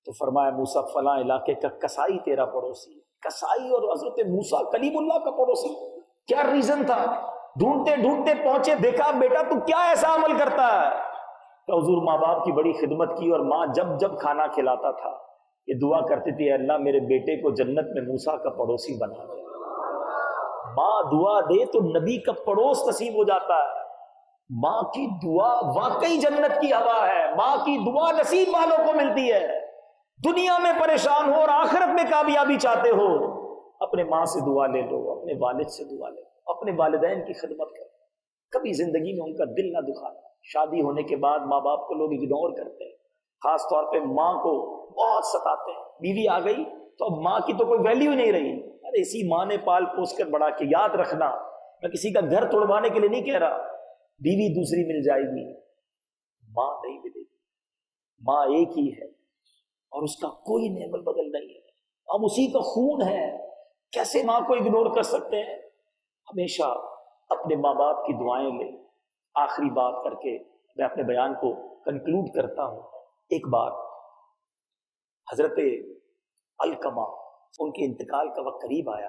تو فرمایا موسیٰ فلاں علاقے کا کسائی تیرا پڑوسی۔ کسائی اور حضرت موسیٰ کلیم اللہ کا پڑوسی، کیا ریزن تھا؟ ڈھونڈتے ڈھونڈتے پہنچے، دیکھا بیٹا تو کیا ایسا عمل کرتا ہے؟ تو حضور ماں باپ کی بڑی خدمت کی، اور ماں جب جب کھانا کھلاتا تھا یہ دعا کرتی تھی اے اللہ میرے بیٹے کو جنت میں موسیٰ کا پڑوسی بنا دے۔ ماں دعا دے تو نبی کا پڑوس نصیب ہو جاتا ہے۔ ماں کی دعا واقعی جنت کی ہوا ہے، ماں کی دعا نصیب والوں کو ملتی ہے۔ دنیا میں پریشان ہو اور آخرت میں کامیابی چاہتے ہو، اپنے ماں سے دعا لے لو، اپنے والد سے دعا لے لو، اپنے والدین کی خدمت کرو، کبھی زندگی میں ان کا دل نہ دکھانا۔ شادی ہونے کے بعد ماں باپ کو لوگ اگنور کرتے ہیں، خاص طور پہ ماں کو بہت ستاتے ہیں۔ بیوی آ گئی تو اب ماں کی تو کوئی ویلیو نہیں رہی، ارے اسی ماں نے پال پوس کر بڑا کہ یاد رکھنا میں کسی کا گھر توڑوانے کے لیے نہیں کہہ رہا، بیوی دوسری مل جائے گی، ماں نہیں ملے گی۔ ماں ایک ہی ہے اور اس کا کوئی نعمت بدل نہیں ہے، ہم اسی کا خون ہے، کیسے ماں کو اگنور کر سکتے ہیں؟ ہمیشہ اپنے ماں باپ کی دعائیں لیں۔ آخری بات کر کے میں اپنے بیان کو کنکلوڈ کرتا ہوں۔ ایک بار حضرت علقمہ ان کے انتقال کا وقت قریب آیا،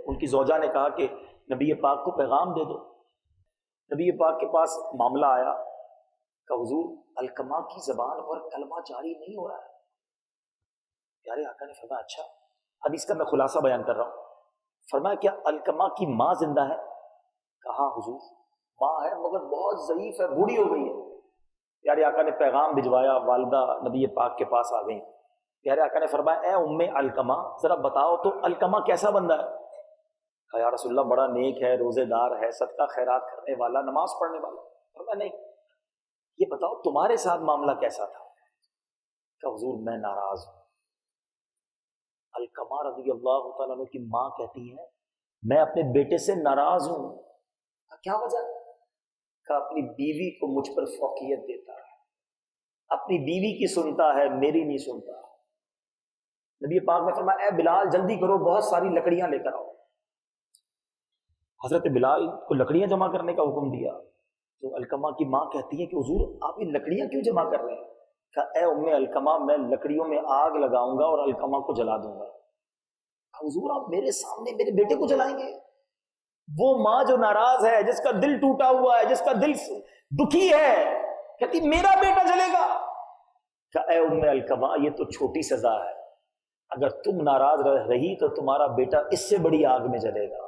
ان کی زوجہ نے کہا کہ نبی پاک کو پیغام دے دو۔ نبی پاک کے پاس معاملہ آیا کہ حضور علقمہ کی زبان پر کلمہ جاری نہیں ہو رہا ہے۔ پیارے آقا نے فرمایا اچھا، حدیث کا میں خلاصہ بیان کر رہا ہوں۔ فرمایا کیا علقمہ کی ماں زندہ ہے؟ کہا حضور ماں ہے مگر بہت ضعیف ہے، بوڑھی ہو گئی ہے۔ پیارے آقا نے پیغام بھجوایا، والدہ نبی پاک کے پاس آ گئیں۔ پیارے آقا نے فرمایا اے ام علقمہ ذرا بتاؤ تو علقمہ کیسا بندہ ہے؟ کہا یا رسول اللہ بڑا نیک ہے، روزے دار ہے، صدقہ خیرات کرنے والا، نماز پڑھنے والا۔ فرمایا نہیں، یہ بتاؤ تمہارے ساتھ معاملہ کیسا تھا؟ کہ حضور میں ناراض ہوں۔ علقمہ رضی اللہ تعالیٰ عنہ کی ماں کہتی ہیں میں اپنے بیٹے سے ناراض ہوں۔ کیا وجہ؟ کہ اپنی بیوی کو مجھ پر فوقیت دیتا ہے، اپنی بیوی کی سنتا ہے، میری نہیں سنتا۔ نبی پاک نے فرمایا اے بلال جلدی کرو، بہت ساری لکڑیاں لے کر آؤ۔ حضرت بلال کو لکڑیاں جمع کرنے کا حکم دیا تو علقمہ کی ماں کہتی ہے کہ حضور آپ یہ لکڑیاں کیوں جمع کر رہے ہیں؟ کہا اے ام علقمہ میں لکڑیوں میں آگ لگاؤں گا اور علقمہ کو جلا دوں گا۔ حضور آپ میرے سامنے میرے بیٹے کو جلائیں گے؟ وہ ماں جو ناراض ہے، جس کا دل ٹوٹا ہوا ہے، جس کا دل دکھی ہے، کہتی میرا بیٹا جلے گا؟ کہ اے ام علقمہ یہ تو چھوٹی سزا ہے، اگر تم ناراض رہی تو تمہارا بیٹا اس سے بڑی آگ میں جلے گا۔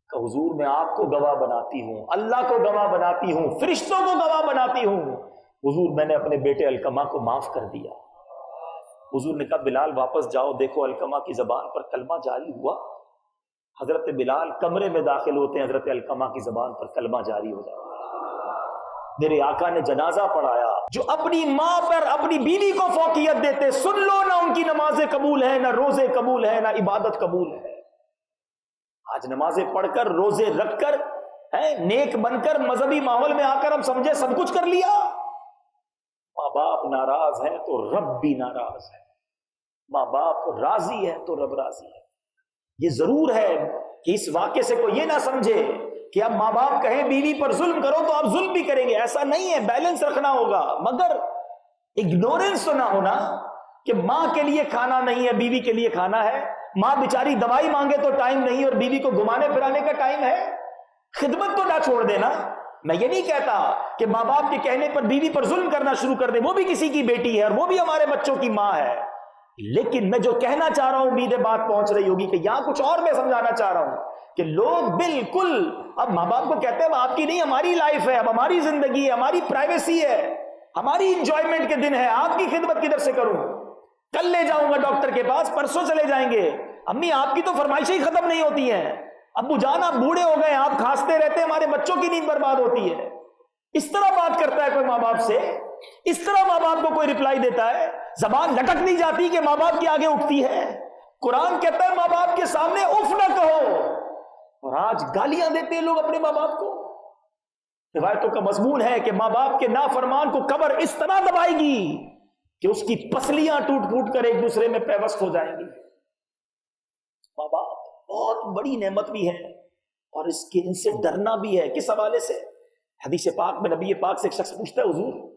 کہ حضور میں آپ کو گواہ بناتی ہوں، اللہ کو گواہ بناتی ہوں، فرشتوں کو گواہ بناتی ہوں، حضور میں نے اپنے بیٹے علقمہ کو معاف کر دیا۔ حضور نے کہا بلال واپس جاؤ، دیکھو علقمہ کی زبان پر کلمہ جاری ہوا۔ حضرت بلال کمرے میں داخل ہوتے ہیں، حضرت علقمہ کی زبان پر کلمہ جاری ہو جاتا ہے۔ میرے آقا نے جنازہ پڑھایا۔ جو اپنی ماں پر اپنی بیوی کو فوقیت دیتے، سن لو نہ ان کی نمازیں قبول ہیں، نہ روزے قبول ہیں، نہ عبادت قبول ہے۔ آج نمازیں پڑھ کر، روزے رکھ کر، نیک بن کر، مذہبی ماحول میں آ کر ہم سمجھے سب کچھ کر لیا۔ ماں باپ ناراض ہیں تو رب بھی ناراض ہے، ماں باپ راضی ہے تو رب راضی ہے۔ یہ ضرور ہے کہ اس واقعے سے کوئی یہ نہ سمجھے کہ اب ماں باپ کہیں بیوی پر ظلم کرو تو آپ ظلم بھی کریں گے، ایسا نہیں ہے، بیلنس رکھنا ہوگا، مگر اگنورنس تو نہ ہونا کہ ماں کے لیے کھانا نہیں ہے، بیوی کے لیے کھانا ہے، ماں بیچاری دوائی مانگے تو ٹائم نہیں اور بیوی کو گھمانے پھرانے کا ٹائم ہے۔ خدمت تو نہ چھوڑ دینا۔ میں یہ نہیں کہتا کہ ماں باپ کے کہنے پر بیوی پر ظلم کرنا شروع کر دے، وہ بھی کسی کی بیٹی ہے اور وہ بھی ہمارے بچوں کی ماں ہے۔ لیکن میں جو کہنا چاہ رہا ہوں، امید ہے بات پہنچ رہی ہوگی کہ یہاں کچھ اور میں سمجھانا چاہ رہا ہوں کہ لوگ بالکل اب ماں باپ کو کہتے ہیں اب آپ کی نہیں ہماری لائف ہے، اب ہماری زندگی ہے، ہماری پرائیویسی ہے، ہماری انجوائمنٹ کے دن ہے، آپ کی خدمت کدھر سے کروں؟ کل لے جاؤں گا ڈاکٹر کے پاس، پرسوں چلے جائیں گے، امی آپ کی تو فرمائشیں ہی ختم نہیں ہوتی ہیں، ابو جان آپ بوڑھے ہو گئے، آپ کھانستے رہتے، ہمارے بچوں کی نیند برباد ہوتی ہے۔ اس طرح بات کرتا ہے کوئی ماں باپ سے؟ اس طرح ماں باپ کو کوئی رپلائی دیتا ہے؟ زبان لٹک نہیں جاتی کہ ماں باپ کی آگے اٹھتی ہے؟ قرآن کہتا ہے ماں باپ کے سامنے اف نہ کہو، اور آج گالیاں دیتے ہیں لوگ اپنے ماں باپ کو۔ روایتوں کا مضمون ہے کہ ماں باپ کے نافرمان کو قبر اس طرح دبائے گی کہ اس کی پسلیاں ٹوٹ پھوٹ کر ایک دوسرے میں پیوست ہو جائیں گی۔ ماں باپ بہت بڑی نعمت بھی ہے اور ان سے ڈرنا بھی ہے۔ کس حوالے سے؟ حدیث پاک میں نبی پاک سے ایک شخص پوچھتا ہے حضور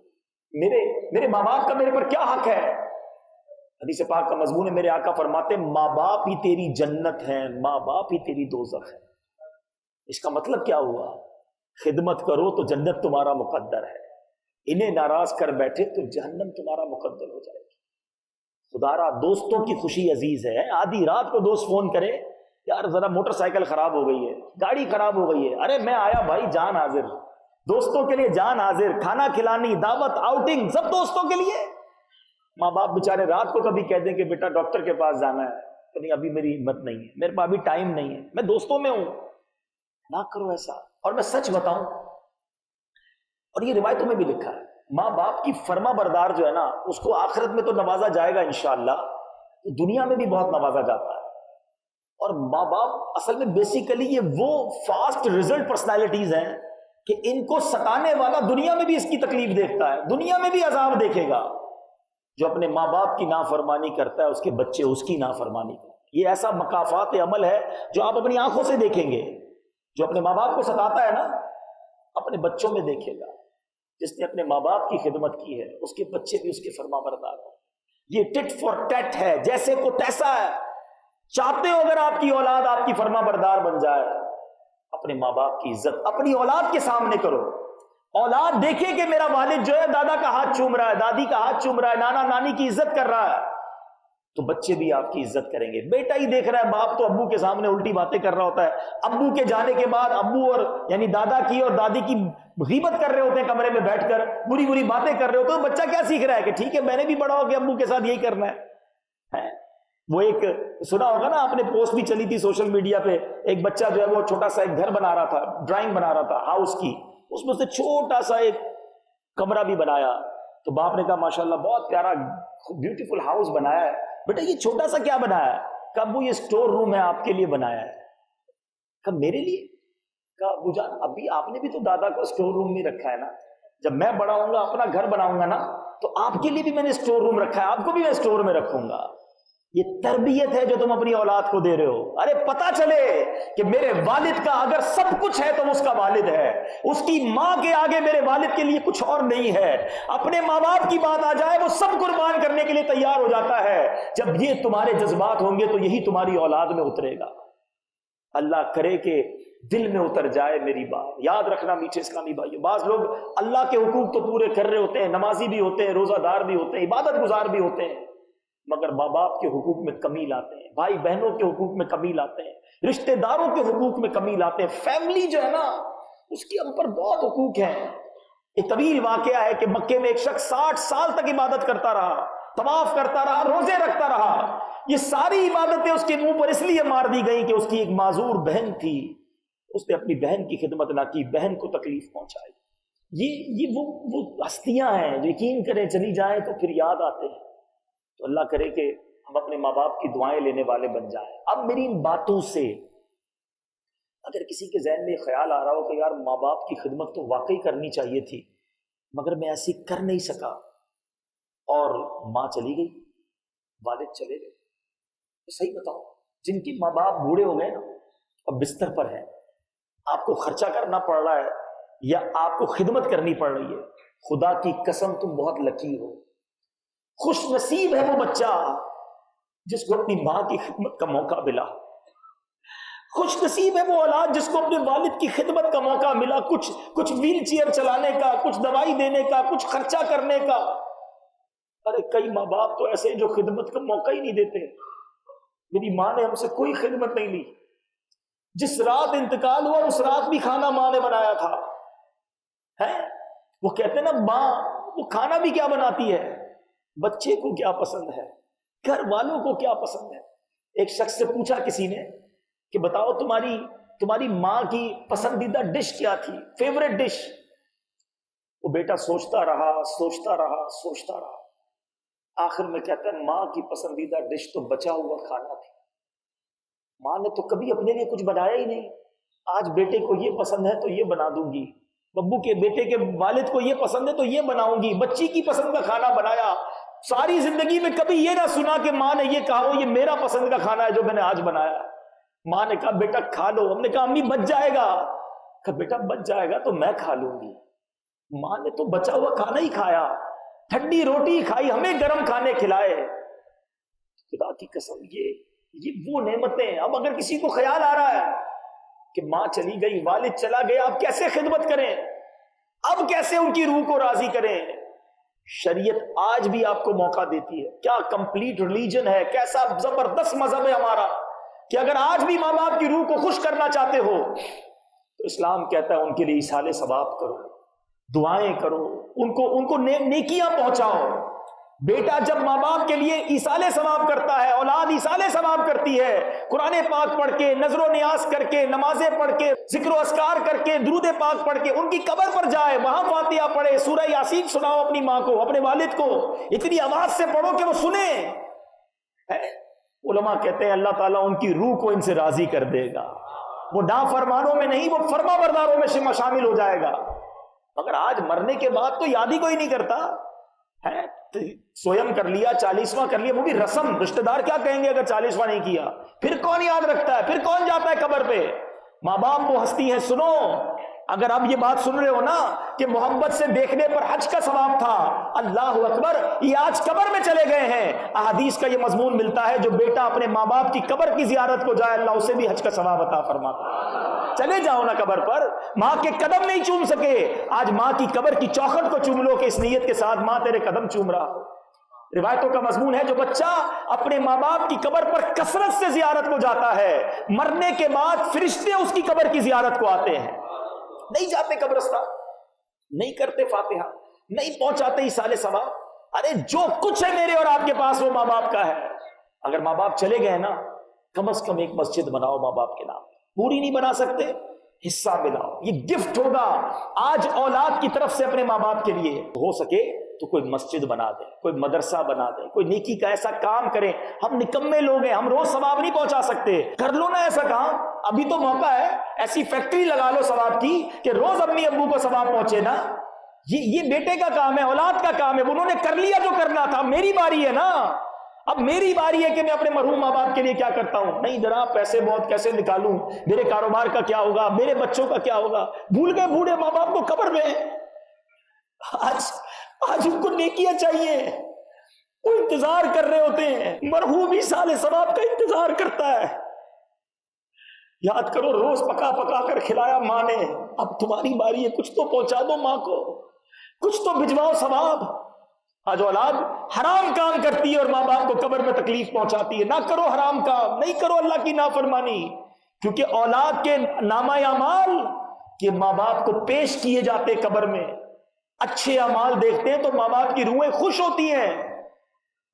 میرے ماں باپ کا میرے پر کیا حق ہے؟ حدیث پاک کا مضمون ہے، میرے آقا فرماتے ماں باپ ہی تیری جنت ہے، ماں باپ ہی تیری دوزخ ہے۔ اس کا مطلب کیا ہوا؟ خدمت کرو تو جنت تمہارا مقدر ہے، انہیں ناراض کر بیٹھے تو جہنم تمہارا مقدر ہو جائے گی۔ خدارا دوستوں کی خوشی عزیز ہے۔ آدھی رات کو دوست فون کرے یار ذرا موٹر سائیکل خراب ہو گئی ہے، گاڑی خراب ہو گئی ہے، ارے میں آیا بھائی، جان حاضر، دوستوں کے لیے جان حاضر، کھانا کھلانی، دعوت، آؤٹنگ، سب دوستوں کے لیے۔ ماں باپ بیچارے رات کو کبھی کہہ دیں کہ بیٹا ڈاکٹر کے پاس جانا ہے، کہ نہیں ابھی میری ہمت نہیں ہے، میرے پاس ابھی ٹائم نہیں ہے، میں دوستوں میں ہوں۔ نہ کرو ایسا۔ اور میں سچ بتاؤں، اور یہ روایتوں میں بھی لکھا ہے، ماں باپ کی فرما بردار جو ہے نا، اس کو آخرت میں تو نوازا جائے گا انشاءاللہ، تو دنیا میں بھی بہت نوازا جاتا ہے۔ اور ماں باپ اصل میں بیسیکلی یہ وہ فاسٹ ریزلٹ پرسنالٹیز ہیں کہ ان کو ستانے والا دنیا میں بھی اس کی تکلیف دیکھتا ہے، دنیا میں بھی عذاب دیکھے گا۔ جو اپنے ماں باپ کی نافرمانی کرتا ہے، اس کے بچے اس کی نافرمانی کرتے ہیں۔ یہ ایسا مکافات عمل ہے جو آپ اپنی آنکھوں سے دیکھیں گے۔ جو اپنے ماں باپ کو ستاتا ہے نا، اپنے بچوں میں دیکھے گا۔ جس نے اپنے ماں باپ کی خدمت کی ہے، اس کے بچے بھی اس کے فرما بردار ہیں۔ یہ ٹٹ فار ٹیٹ ہے، جیسے کو تیسا ہے۔ چاہتے ہو اگر آپ کی اولاد آپ کی فرما بردار بن جائے، اپنے ماں باپ کی عزت اپنی اولاد کے سامنے کرو. اولاد دیکھے کہ میرا والد جو ہے دادا کا ہاتھ چوم رہا ہے، دادی کا ہاتھ چوم رہا ہے، نانا نانی کی عزت کر رہا ہے، تو بچے بھی آپ کی عزت کریں گے. بیٹا ہی دیکھ رہا ہے باپ تو ابو کے سامنے الٹی باتیں کر رہا ہوتا ہے، ابو کے جانے کے بعد ابو اور یعنی دادا کی اور دادی کی غیبت کر رہے ہوتے ہیں کمرے میں بیٹھ کر، بری بری باتیں کر رہے ہوتے ہیں، تو بچہ کیا سیکھ رہا ہے کہ ٹھیک ہے میں نے بھی بڑا ہو کے ابو کے ساتھ یہی کرنا ہے. وہ ایک سنا ہوگا نا آپ نے، پوسٹ بھی چلی تھی سوشل میڈیا پہ، ایک بچہ جو ہے وہ چھوٹا سا ایک گھر بنا رہا تھا، ڈرائنگ بنا رہا تھا ہاؤس کی، اس میں سے چھوٹا سا ایک کمرہ بھی بنایا. تو باپ نے کہا ماشاءاللہ بہت پیارا بیوٹیفل ہاؤس بنایا ہے، بیٹا یہ چھوٹا سا کیا بنایا ہے؟ کہا ابو یہ اسٹور روم ہے آپ کے لیے بنایا ہے. کہا میرے لیے؟ کہا ابو جان ابھی آپ نے بھی تو دادا کو اسٹور روم میں رکھا ہے نا، جب میں بڑا ہوں گا اپنا گھر بناؤں گا نا تو آپ کے لیے بھی میں نے اسٹور روم رکھا ہے، آپ کو بھی میں اسٹور میں رکھوں گا. یہ تربیت ہے جو تم اپنی اولاد کو دے رہے ہو. ارے پتا چلے کہ میرے والد کا اگر سب کچھ ہے تو اس کا والد ہے، اس کی ماں کے آگے میرے والد کے لیے کچھ اور نہیں ہے. اپنے ماں باپ کی بات آ جائے وہ سب قربان کرنے کے لیے تیار ہو جاتا ہے. جب یہ تمہارے جذبات ہوں گے تو یہی تمہاری اولاد میں اترے گا. اللہ کرے کہ دل میں اتر جائے میری بات. یاد رکھنا میٹھے اسلامی بھائیو، بعض لوگ اللہ کے حقوق تو پورے کر رہے ہوتے ہیں، نمازی بھی ہوتے ہیں، روزہ دار بھی ہوتے ہیں، عبادت گزار بھی ہوتے ہیں، مگر ماں باپ کے حقوق میں کمی لاتے ہیں، بھائی بہنوں کے حقوق میں کمی لاتے ہیں، رشتہ داروں کے حقوق میں کمی لاتے ہیں. فیملی جو ہے نا اس کے ہم پر بہت حقوق ہیں. ایک طویل واقعہ ہے کہ مکے میں ایک شخص 60 سال تک عبادت کرتا رہا، طواف کرتا رہا، روزے رکھتا رہا. یہ ساری عبادتیں اس کے منہ پر اس لیے مار دی گئیں کہ اس کی ایک معذور بہن تھی، اس نے اپنی بہن کی خدمت نہ کی، بہن کو تکلیف پہنچائی. یہ وہ ہستیاں ہیں جو یقین کریں چلی جائیں تو پھر یاد آتے ہیں. تو اللہ کرے کہ ہم اپنے ماں باپ کی دعائیں لینے والے بن جائیں. اب میری ان باتوں سے اگر کسی کے ذہن میں خیال آ رہا ہو کہ یار ماں باپ کی خدمت تو واقعی کرنی چاہیے تھی مگر میں ایسی کر نہیں سکا، اور ماں چلی گئی، والد چلے گئے، تو صحیح بتاؤ جن کی ماں باپ بوڑھے ہو گئے نا اب بستر پر ہیں، آپ کو خرچہ کرنا پڑ رہا ہے یا آپ کو خدمت کرنی پڑ رہی ہے، خدا کی قسم تم بہت لکی ہو. خوش نصیب ہے وہ بچہ جس کو اپنی ماں کی خدمت کا موقع ملا. خوش نصیب ہے وہ اولاد جس کو اپنے والد کی خدمت کا موقع ملا، کچھ ویل چیئر چلانے کا، کچھ دوائی دینے کا، کچھ خرچہ کرنے کا. ارے کئی ماں باپ تو ایسے جو خدمت کا موقع ہی نہیں دیتے. میری ماں نے ہم سے کوئی خدمت نہیں لی، جس رات انتقال ہوا اس رات بھی کھانا ماں نے بنایا تھا. ہے وہ کہتے ہیں نا ماں وہ کھانا بھی کیا بناتی ہے، بچے کو کیا پسند ہے، گھر والوں کو کیا پسند ہے. ایک شخص سے پوچھا کسی نے کہ بتاؤ تمہاری ماں کی پسندیدہ ڈش کیا تھی، فیوریٹ ڈش. وہ بیٹا سوچتا رہا، آخر میں کہتا ہے ماں کی پسندیدہ ڈش تو بچا ہوا کھانا تھی. ماں نے تو کبھی اپنے لیے کچھ بنایا ہی نہیں. آج بیٹے کو یہ پسند ہے تو یہ بنا دوں گی، ببو کے بیٹے کے والد کو یہ پسند ہے تو یہ بناؤں گی. بچی کی پسند کا کھانا بنایا. ساری زندگی میں کبھی یہ نہ سنا کہ ماں نے یہ کہا ہو یہ میرا پسند کا کھانا ہے جو میں نے آج بنایا. ماں نے کہا بیٹا کھا لو. ہم نے کہا امی بچ جائے گا. کہا بیٹا بچ جائے گا تو میں کھا لوں گی. ماں نے تو بچا ہوا کھانا ہی کھایا، ٹھنڈی روٹی کھائی، ہمیں گرم کھانے کھلائے. خدا کی قسم یہ وہ نعمتیں. اب اگر کسی کو خیال آ رہا ہے کہ ماں چلی گئی، والد چلا گیا، اب کیسے خدمت کریں، اب کیسے ان کی روح کو راضی کریں، شریعت آج بھی آپ کو موقع دیتی ہے. کیا کمپلیٹ ریلیجن ہے، کیسا زبردست مذہب ہے ہمارا کہ اگر آج بھی ماں باپ کی روح کو خوش کرنا چاہتے ہو تو اسلام کہتا ہے ان کے لیے ایصال ثواب کرو، دعائیں کرو، ان کو نیکیاں پہنچاؤ. بیٹا جب ماں باپ کے لیے ایصال ثواب کرتا ہے، اولاد ایصال ثواب کرتی ہے، قرآن پاک پڑھ کے، نظر و نیاز کر کے، نمازیں پڑھ کے، ذکر و اذکار کر کے، درود پاک پڑھ کے ان کی قبر پر جائے، وہاں فاتحہ پڑھے، سورہ یاسین سناؤ اپنی ماں کو، اپنے والد کو، اتنی آواز سے پڑھو کہ وہ سنیں. علماء کہتے ہیں اللہ تعالیٰ ان کی روح کو ان سے راضی کر دے گا. وہ نافرمانوں میں نہیں، وہ فرما برداروں میں شامل ہو جائے گا. مگر آج مرنے کے بعد تو یاد ہی کوئی نہیں کرتا ہے. سویم کر لیا، 40واں کر لیا، وہ بھی رسم. رشتہ دار کیا کہیں گے اگر 40واں نہیں کیا؟ پھر کون یاد رکھتا ہے، پھر کون جاتا ہے قبر پہ؟ ماں باپ وہ ہستی ہیں. سنو اگر آپ یہ بات سن رہے ہو نا کہ محبت سے دیکھنے پر حج کا ثواب تھا، اللہ اکبر، یہ آج قبر میں چلے گئے ہیں۔ احادیث کا یہ مضمون ملتا ہے، جو بیٹا اپنے ماں باپ کی قبر کی زیارت کو جائے اللہ اسے بھی حج کا ثواب عطا فرماتا ہے۔ چلے جاؤ نا قبر پر، ماں کے قدم نہیں چوم سکے، آج ماں کی قبر کی چوکھٹ کو چوم لو کہ اس نیت کے ساتھ ماں تیرے قدم چوم رہا ہو۔ روایتوں کا مضمون ہے جو بچہ اپنے ماں باپ کی قبر پر کثرت سے زیارت کو جاتا ہے، مرنے کے بعد فرشتے اس کی قبر کی زیارت کو آتے ہیں۔ نہیں جاتے قبرستان، نہیں کرتے فاتحہ، نہیں پہنچاتے ایصال ثواب۔ ارے جو کچھ ہے میرے اور آپ کے پاس وہ ماں باپ کا ہے۔ اگر ماں باپ چلے گئے نا، کم از کم ایک مسجد بناؤ ماں باپ کے نام، پوری نہیں بنا سکتے حصہ ملاؤ، یہ گفٹ ہوگا آج اولاد کی طرف سے اپنے ماں باپ کے لیے۔ ہو سکے تو کوئی مسجد بنا دے، کوئی مدرسہ بنا دے، کوئی نیکی کا ایسا کام کریں۔ ہم نکمے لوگ ہیں، ہم روز ثواب نہیں پہنچا سکتے، کر لو نا ایسا کام، ابھی تو موقع ہے، ایسی فیکٹری لگا لو ثواب کی کہ روز امی ابو کو ثواب پہنچے نا۔ یہ بیٹے کا کام ہے، اولاد کا کام ہے، انہوں نے کر لیا جو کرنا تھا، میری باری ہے نا، اب میری باری ہے کہ میں اپنے مرحوم ماں باپ کے لیے کیا کرتا ہوں۔ نہیں جناب، پیسے بہت کیسے نکالوں، میرے کاروبار کا کیا ہوگا، میرے بچوں کا کیا ہوگا، بھول گئے بوڑھے ماں باپ کو قبر میں۔ آج ان کو نیکیاں چاہیے، وہ انتظار کر رہے ہوتے ہیں، مرحوم ایصال ثواب کا انتظار کرتا ہے۔ یاد کرو روز پکا پکا کر کھلایا ماں نے، اب تمہاری باری ہے، کچھ تو پہنچا دو ماں کو، کچھ تو بھجواؤ ثواب۔ آج اولاد حرام کام کرتی ہے اور ماں باپ کو قبر میں تکلیف پہنچاتی ہے۔ نہ کرو حرام کام، نہیں کرو اللہ کی نافرمانی، کیونکہ اولاد کے نامہ اعمال کہ ماں باپ کو پیش کیے جاتے قبر میں، اچھے اعمال دیکھتے ہیں تو ماں باپ کی روحیں خوش ہوتی ہیں،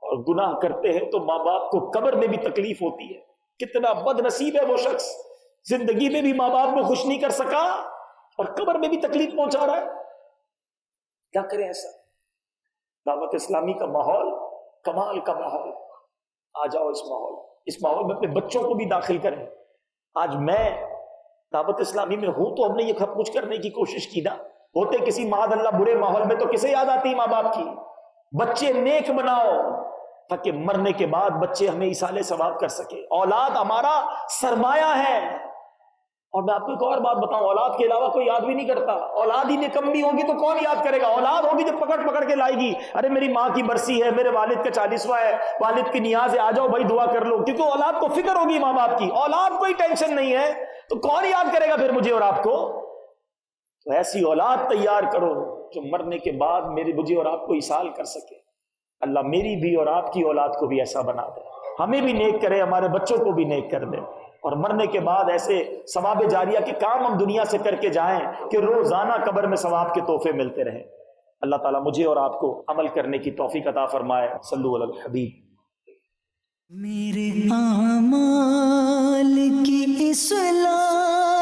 اور گناہ کرتے ہیں تو ماں باپ کو قبر میں بھی تکلیف ہوتی ہے۔ کتنا بد نصیب ہے وہ شخص، زندگی میں بھی ماں باپ کو خوش نہیں کر سکا اور قبر میں بھی تکلیف پہنچا رہا ہے۔ کیا کریں ایسا؟ دعوت اسلامی کا ماحول کمال کا ماحول، آ جاؤ اس ماحول میں اپنے بچوں کو بھی داخل کریں۔ آج میں دعوت اسلامی میں ہوں تو ہم نے یہ سب کچھ کرنے کی کوشش کی نا، ہوتے کسی معاذ اللہ برے ماحول میں تو کسے یاد آتی ماں باپ کی؟ بچے نیک بناؤ تاکہ مرنے کے بعد بچے ہمیں ایصال ثواب کر سکے۔ اولاد ہمارا سرمایہ ہے، اور میں آپ کو ایک اور بات بتاؤں، اولاد کے علاوہ کوئی یاد بھی نہیں کرتا۔ اولاد ہی نکمی ہوگی تو کون یاد کرے گا؟ اولاد ہوگی جو پکڑ پکڑ کے لائے گی، ارے میری ماں کی برسی ہے، میرے والد کا 40واں ہے، والد کی نیاز ہے، آ جاؤ بھائی دعا کر لو، کیونکہ اولاد کو فکر ہوگی ماں باپ کی۔ اولاد کوئی ٹینشن نہیں ہے تو کون یاد کرے گا پھر مجھے اور آپ کو؟ تو ایسی اولاد تیار کرو جو مرنے کے بعد مجھے اور آپ کو ایصال کر سکے۔ اللہ میری بھی اور آپ کی اولاد کو بھی ایسا بنا دے، ہمیں بھی نیک کرے، ہمارے بچوں کو بھی نیک کر دے، اور مرنے کے بعد ایسے ثواب جاریہ کے کام ہم دنیا سے کر کے جائیں کہ روزانہ قبر میں ثواب کے تحفے ملتے رہیں۔ اللہ تعالیٰ مجھے اور آپ کو عمل کرنے کی توفیق عطا فرمائے۔ صلو علی الحبیب۔ میرے اعمال کی اصلاح